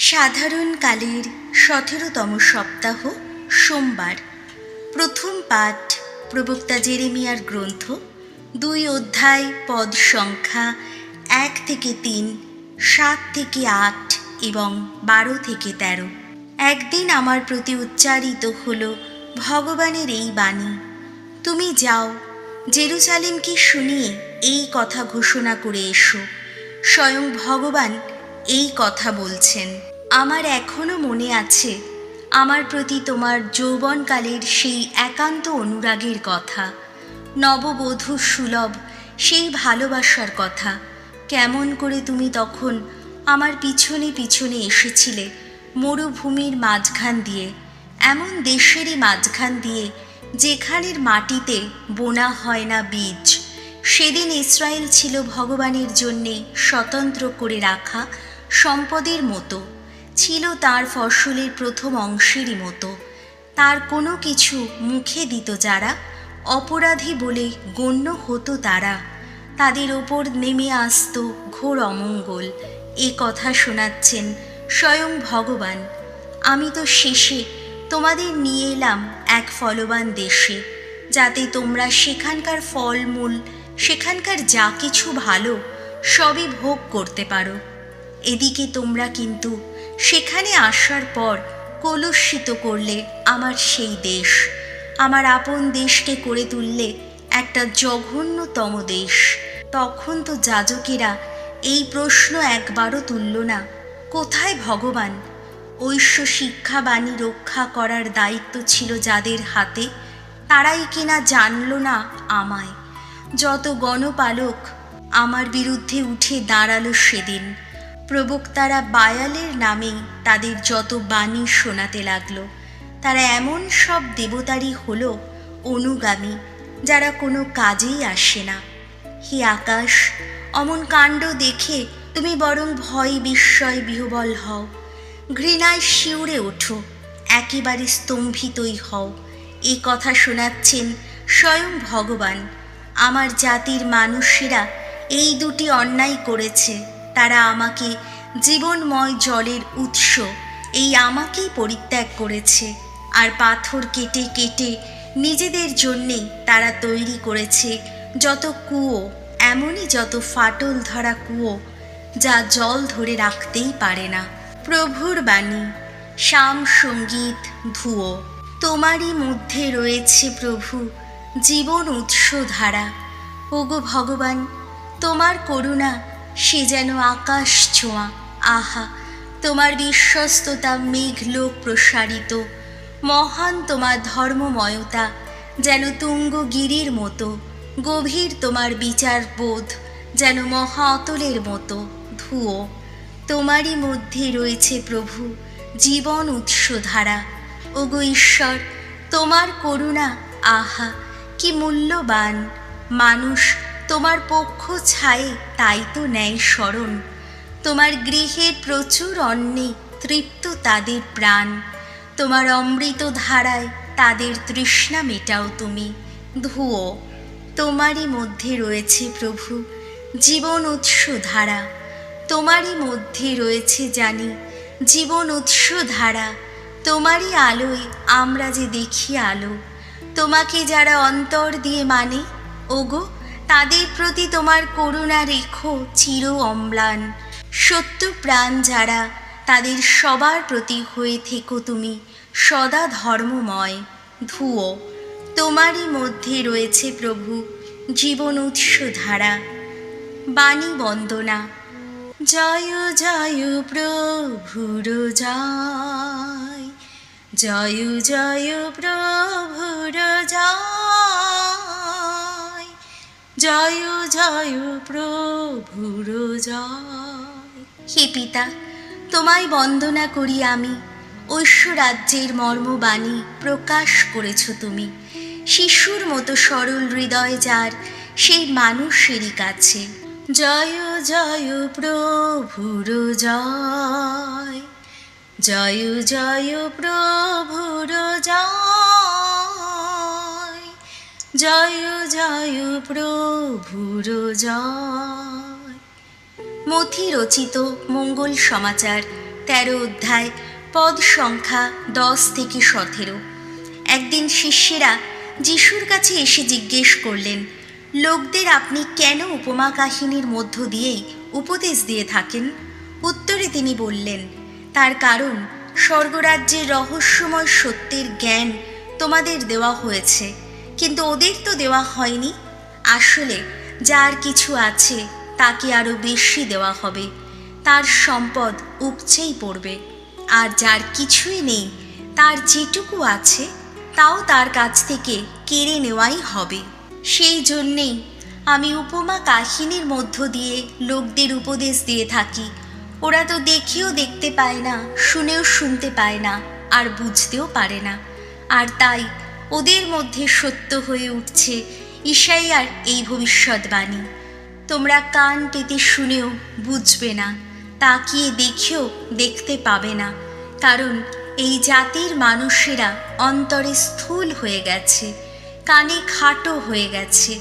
সাধারণকালের ১৭তম সপ্তাহ সোমবার। প্রথম পাঠ প্রবক্তা জেরেমিয়ার গ্রন্থ ২ অধ্যায়, পদ সংখ্যা ১ থেকে ৩, ৭ থেকে ৮ এবং ১২ থেকে ১৩। একদিন আমার প্রতি উচ্চারিত হল ভগবানের এই বাণী, তুমি যাও, জেরুজালেমকে শুনিয়ে এই কথা ঘোষণা করে এসো। স্বয়ং ভগবান এই কথা বলছেন। আমার এখনো মনে আছে আমার প্রতি তোমার যৌবনকালের সেই একান্ত অনুরাগের কথা, নববধূ সুলভ সেই ভালোবাসার কথা। কেমন করে তুমি তখন আমার পিছনে পিছনে এসেছিলে, মরুভূমির মাঝখান দিয়ে, এমন দেশেরই মাঝখান দিয়ে যেখানের মাটিতে বোনা হয় না বীজ। সেদিন ইসরায়েল ছিল ভগবানের জন্যে স্বতন্ত্র করে রাখা সম্পদের মতো, ছিল তার ফসলের প্রথম অংশেরই মতো। তার কোনো কিছু মুখে দিত যারা, অপরাধী বলে গণ্য হতো তারা, তাদের ওপর নেমে আসত ঘোর অমঙ্গল। এ কথা শোনাচ্ছেন স্বয়ং ভগবান। আমি তো শেষে তোমাদের নিয়ে এলাম এক ফলবান দেশে, যাতে তোমরা সেখানকার ফলমূল, সেখানকার যা কিছু ভালো সবই ভোগ করতে পারো। এদিকে তোমরা কিন্তু সেখানে আসার পর কলুষিত করলে আমার সেই দেশ, আমার আপন দেশকে করে তুললে একটা জঘন্যতম দেশ। তখন তো যাজকেরা এই প্রশ্ন একবারও তুলল না, কোথায় ভগবান? ঐশ্য শিক্ষাবাণী রক্ষা করার দায়িত্ব ছিল যাদের হাতে, তারাই কিনা জানল না আমায়। যত গণপালক আমার বিরুদ্ধে উঠে দাঁড়ালো সেদিন, প্রবক্তারা বায়ালের নামে তাদের যত বাণী শোনাতে লাগলো। তারা এমন সব দেবতারই হলো অনুগামী, যারা কোনো কাজেই আসে না। হে আকাশ, অমন কাণ্ড দেখে তুমি বরং ভয় বিস্ময় বিহ্বল হও, ঘৃণায় শিউরে ওঠো, একেবারে স্তম্ভিতই হও। এ কথা শোনাচ্ছেন স্বয়ং ভগবান। আমার জাতির মানুষেরা এই দুটি অন্যায় করেছে। তারা আমাকে জীবনময় জলের উৎস, এই আমাকেই পরিত্যাগ করেছে, আর পাথর কেটে কেটে নিজেদের জন্যে তারা তৈরি করেছে যত কুয়ো, এমনই যত ফাটল ধরা কুয়ো যা জল ধরে রাখতেই পারে না। প্রভুর বাণী, শাম সঙ্গীত ধুয়ো। তোমারই মধ্যে রয়েছে প্রভু জীবন উৎস ধারা। ওগো ভগবান, তোমার করুণা সে যেন আকাশ ছোঁয়া। আহা, তোমার বিশ্বস্ততা মেঘলোক প্রসারিত। মহান তোমার ধর্মময়তা যেন তুঙ্গগিরির মতো, গভীর তোমার বিচার বোধ যেন মহা অতলের মতো। ধুয়ো। তোমারই মধ্যে রয়েছে প্রভু জীবন উৎস ধারা। ওগো ঈশ্বর, তোমার করুণা আহা কি মূল্যবান। মানুষ তোমার পক্ষ ছায়ে তাই তো নেয় শরণ। তোমার গৃহের প্রচুর অন্নে তৃপ্ত তাদের প্রাণ। তোমার অমৃত ধারায় তাদের তৃষ্ণা মেটাও তুমি। ধুয়ো। তোমারই মধ্যে রয়েছে প্রভু জীবন উৎস ধারা। তোমারই মধ্যে রয়েছে জানি জীবন উৎস ধারা। তোমারই আলোয় আমরা যে দেখি আলো। তোমাকে যারা অন্তর দিয়ে মানে, ওগো তাদের প্রতি তোমার করুণা রেখো চির অম্লান। সত্য প্রাণ যারা, তাদের সবার প্রতি হয়ে থেকো তুমি সদা ধর্মময়। ধুয়ো। তোমারই মধ্যে রয়েছে প্রভু জীবন উৎস ধারা। বাণী বন্দনা। জয় জয় প্রভুর জয়, জয় জয় প্রভুর জয়, জয় জয় প্রভুর জয়। হে পিতা, তোমায় বন্দনা করি আমি। ঐশ্য রাজ্যের মর্মবাণী প্রকাশ করেছ তুমি। শিশুর মতো সরল হৃদয় যার, সেই মানুষেরই কাছে। জয় জয় প্রভুর জয়, জয় জয় প্রভুর জয়, জয় জয় প্রভুর জয়। মথি রচিত মঙ্গল সমাচার 13 অধ্যায়, পদ সংখ্যা 10 থেকে 17। একদিন শিষ্যেরা যিশুর কাছে এসে জিজ্ঞেস করলেন, লোকদের আপনি কেন উপমা কাহিনীর মধ্য দিয়েই উপদেশ দিয়ে থাকেন? উত্তরে তিনি বললেন, তার কারণ স্বর্গরাজ্যের রহস্যময় সত্যের জ্ঞান তোমাদের দেওয়া হয়েছে, কিন্তু ওদের তো দেওয়া হয়নি। আসলে যার কিছু আছে তাকে আরও বেশি দেওয়া হবে, তার সম্পদ উপচেই পড়বে। আর যার কিছুই নেই, তার যেটুকু আছে তাও তার কাছ থেকে কেড়ে নেওয়াই হবে। সেই জন্যেই আমি উপমা কাহিনীর মধ্য দিয়ে লোকদের উপদেশ দিয়ে থাকি। ওরা তো দেখেও দেখতে পায় না, শুনেও শুনতে পায় না, আর বুঝতেও পারে না। আর তাই ওদের মধ্যে সত্য হয়ে উঠছে ঈশাইয়ার এই ভবিষ্যৎবাণী। তোমরা কান পেতে শুনেও বুঝবে না, তাকিয়ে দেখেও দেখতে পাবে না, কারণ এই জাতির মানুষেরা অন্তরে স্থূল হয়ে গেছে, কানে খাটো হয়ে গেছে,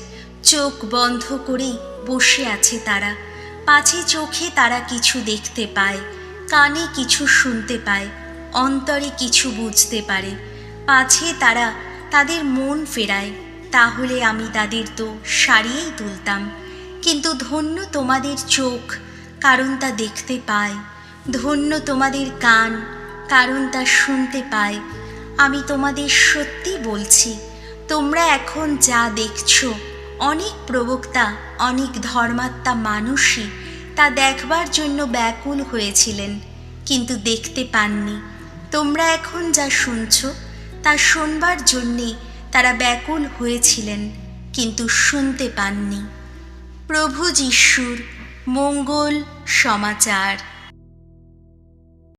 চোখ বন্ধ করেই বসে আছে তারা। পাছে চোখে তারা কিছু দেখতে পায়, কানে কিছু শুনতে পায়, অন্তরে কিছু বুঝতে পারে। পাছে তারা তাদের মন ফেরায়, তাহলে আমি তাদের তো সারিয়েই তুলতাম। কিন্তু ধন্য তোমাদের চোখ, কারণ তা দেখতে পায়, ধন্য তোমাদের কান, কারণ তা শুনতে পায়। আমি তোমাদের সত্যি বলছি, তোমরা এখন যা দেখছো, অনেক প্রবক্তা, অনেক ধর্মাত্মা মানুষই তা দেখবার জন্য ব্যাকুল হয়েছিলেন, কিন্তু দেখতে পাননি। তোমরা এখন যা শুনছ তা শুনবার জন্যে তারা ব্যাকুল হয়েছিলেন, কিন্তু শুনতে পাননি। প্রভু যিশুর মঙ্গল সমাচার।